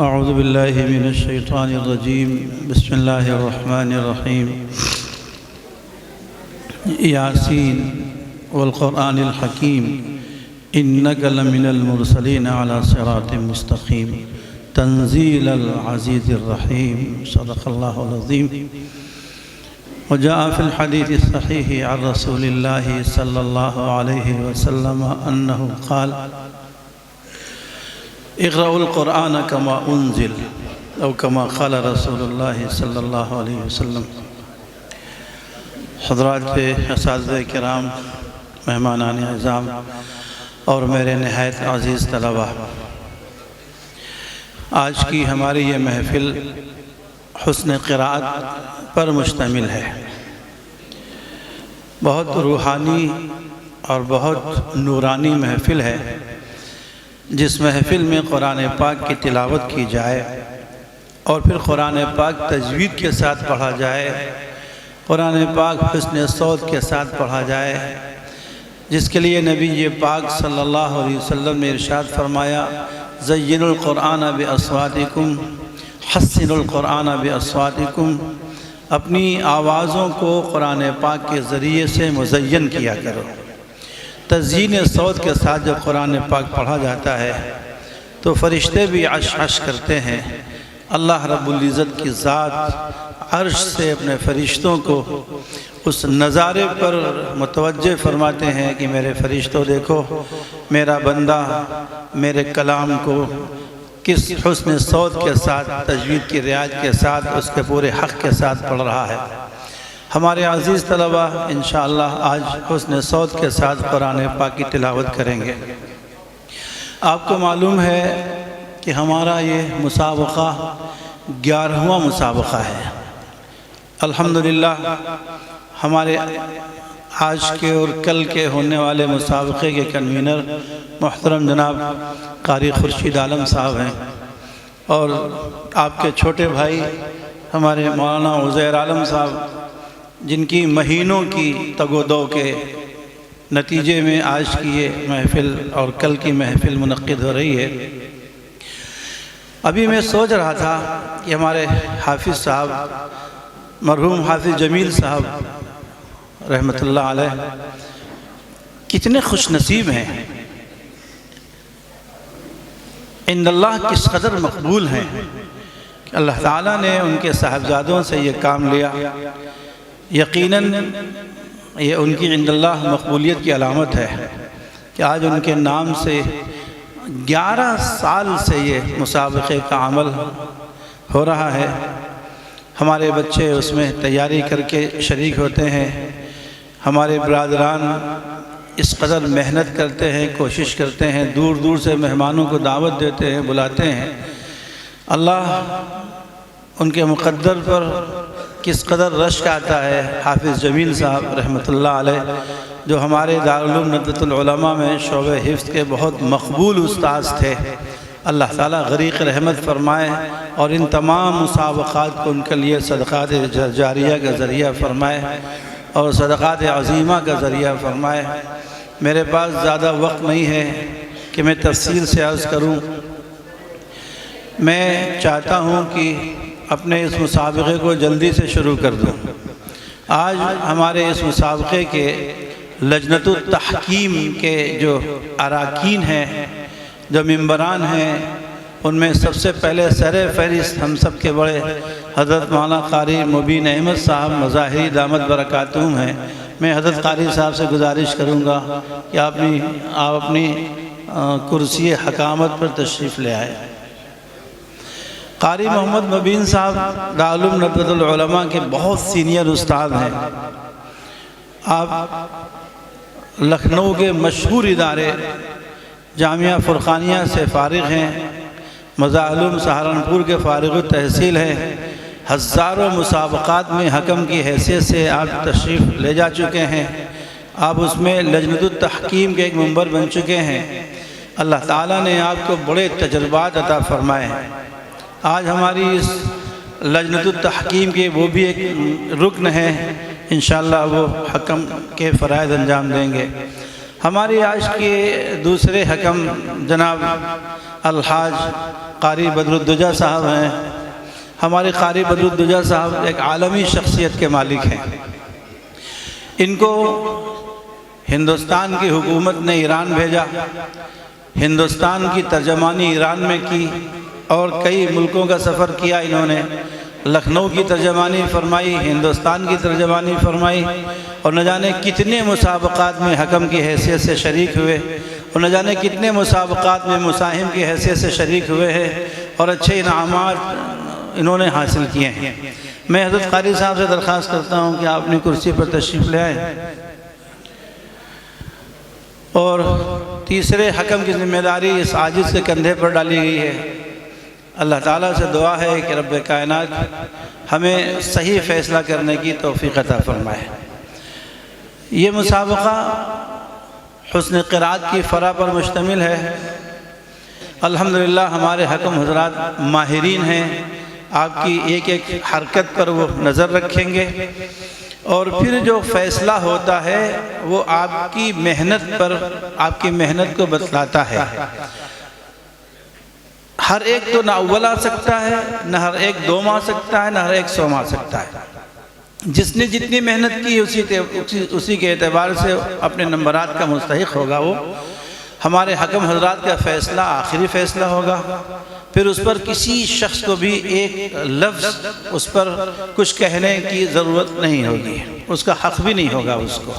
أعوذ بالله من الشيطان الرجيم بسم الله الرحمن الرحيم ياسين والقرآن الحكيم إنك لمن المرسلين على صراط مستقيم تنزيل العزيز الرحيم صدق الله العظيم وجاء في الحديث الصحيح عن رسول الله صلى الله عليه وسلم أنه قال اقرأوا القرآن كما أنزل أو كما قال رسول الله صلی اللہ علیہ وسلم۔ حضرات اساتذہ کرام، مہمانان اعظام اور میرے نہایت عزیز طلبہ، آج کی ہماری یہ محفل حسن قرأت پر مشتمل ہے۔ بہت روحانی اور بہت نورانی محفل ہے، جس محفل میں قرآن پاک کی تلاوت کی جائے اور پھر قرآن پاک تجوید کے ساتھ پڑھا جائے، قرآن پاک حسن صوت کے ساتھ پڑھا جائے، جس کے لیے نبی پاک صلی اللہ علیہ وسلم نے ارشاد فرمایا زینوا القرآن باصواتکم حسنوا القرآن باصواتکم، اپنی آوازوں کو قرآن پاک کے ذریعے سے مزین کیا کرو۔ تزیین صوت کے ساتھ جب قرآن پاک پڑھا جاتا ہے تو فرشتے بھی عش عش کرتے ہیں۔ اللہ رب العزت کی ذات عرش سے اپنے فرشتوں کو اس نظارے پر متوجہ فرماتے ہیں کہ میرے فرشتوں دیکھو، میرا بندہ میرے کلام کو کس حسن صوت کے ساتھ، تجوید کی رعایت کے ساتھ، اس کے پورے حق کے ساتھ پڑھ رہا ہے۔ ہمارے عزیز طلبہ انشاءاللہ آج حسن صوت کے ساتھ قرآن پاک کی تلاوت کریں گے۔ آپ کو معلوم ہے کہ ہمارا یہ مسابقہ 11واں مسابقہ ہے۔ الحمدللہ ہمارے آج کے اور کل کے ہونے والے مسابقے کے کنوینر محترم جناب قاری خورشید عالم صاحب ہیں، اور آپ کے چھوٹے بھائی ہمارے مولانا عزیر عالم صاحب، جن کی مہینوں کی تگ و دو کے نتیجے میں آج کی یہ محفل اور کل کی محفل منعقد ہو رہی ہے۔ ابھی میں سوچ رہا تھا کہ ہمارے حافظ صاحب، مرحوم حافظ جمیل صاحب رحمۃ اللہ علیہ، کتنے خوش نصیب ہیں، عند اللہ کس قدر مقبول ہیں کہ اللہ تعالیٰ نے ان کے صاحبزادوں سے یہ کام لیا۔ یقیناً یہ ان کی عند اللہ مقبولیت کی علامت ہے کہ آج ان کے نام سے 11 سال سے یہ مسابقے کا عمل ہو رہا ہے۔ ہمارے بچے اس میں تیاری کر کے شریک ہوتے ہیں، ہمارے برادران اس قدر محنت کرتے ہیں، کوشش کرتے ہیں، دور دور سے مہمانوں کو دعوت دیتے ہیں، بلاتے ہیں۔ اللہ ان کے مقدر پر کس قدر رشک آتا ہے۔ حافظ جمیل صاحب رحمۃ اللہ علیہ، جو ہمارے دارالعلوم ندوۃ العلماء میں شعبہ حفظ کے بہت مقبول استاذ تھے، اللہ تعالیٰ غریق رحمت فرمائے اور ان تمام مسابقات کو ان کے لیے صدقات جاریہ کا ذریعہ فرمائے اور صدقات عظیمہ کا ذریعہ فرمائے۔ میرے پاس زیادہ وقت نہیں ہے کہ میں تفصیل سے عرض کروں۔ میں چاہتا ہوں کہ اپنے اس مسابقے کو جلدی سے شروع کر دوں۔ آج ہمارے اس مسابقے کے لجنۃ التحکیم کے جو اراکین ہیں، جو ممبران ہیں، ان میں سب سے پہلے سر فہرست ہم سب کے بڑے حضرت مولانا قاری مبین احمد صاحب مظاہری دامت برکاتہم ہیں۔ میں حضرت قاری صاحب سے گزارش کروں گا کہ آپ اپنی کرسی حکامت پر تشریف لے آئے۔ قاری محمد مبین صاحب دارالعلوم ندوۃ العلماء کے بہت سینئر استاد ہیں۔ آپ لکھنؤ کے مشہور ادارے جامعہ فرقانیہ سے فارغ ہیں، مظاہر سہارنپور کے فارغ التحصیل ہیں۔ ہزاروں مسابقات میں حکم کی حیثیت سے آپ تشریف لے جا چکے ہیں۔ آپ اس میں لجنۃ التحکیم کے ایک ممبر بن چکے ہیں۔ اللہ تعالیٰ نے آپ کو بڑے تجربات عطا فرمائے ہیں۔ آج ہماری اس لجنۃ التحکیم کے وہ بھی ایک رکن ہے، انشاءاللہ وہ حکم کے فرائض انجام دیں گے۔ ہماری آج کے دوسرے حکم جناب الحاج قاری بدرالدجا صاحب ہیں۔ ہمارے قاری بدرالدجا صاحب ایک عالمی شخصیت کے مالک ہیں۔ ان کو ہندوستان کی حکومت نے ایران بھیجا، ہندوستان کی ترجمانی ایران میں کی اور کئی ملکوں کا سفر کیا انہوں نے۔ لکھنؤ کی ترجمانی فرمائی، ہندوستان کی ترجمانی فرمائی، اور نہ جانے کتنے مسابقات میں حکم کی حیثیت سے شریک ہوئے، اور نہ جانے کتنے مسابقات میں مساہم کی حیثیت سے شریک ہوئے ہیں، اور اچھے انعامات انہوں نے حاصل کیے ہیں۔ میں حضرت قاری صاحب سے درخواست کرتا ہوں کہ آپ اپنی کرسی پر تشریف لے آئیں، اور تیسرے حکم کی ذمہ داری اس عاجز کے کندھے پر ڈالی گئی ہے۔ اللہ تعالیٰ سے دعا ہے کہ رب کائنات ہمیں صحیح فیصلہ کرنے کی توفیق عطا فرمائے۔ یہ مسابقہ حسن قرات کی فرح پر مشتمل ہے۔ الحمدللہ ہمارے حکم حضرات ماہرین ہیں، آپ کی ایک ایک حرکت پر وہ نظر رکھیں گے، اور پھر جو فیصلہ ہوتا ہے وہ آپ کی محنت پر، آپ کی محنت کو بتلاتا ہے۔ ہر ایک تو نہ اول آ سکتا ہے، نہ ہر ایک دوم آ سکتا ہے، نہ ہر ایک سوم آ سکتا ہے۔ جس نے جتنی محنت کی اسی کے اعتبار سے اپنے نمبرات کا مستحق ہوگا۔ وہ ہمارے حکم حضرات کا فیصلہ آخری فیصلہ ہوگا، پھر اس پر کسی شخص کو بھی ایک لفظ اس پر کچھ کہنے کی ضرورت نہیں ہوگی، اس کا حق بھی نہیں ہوگا اس کو۔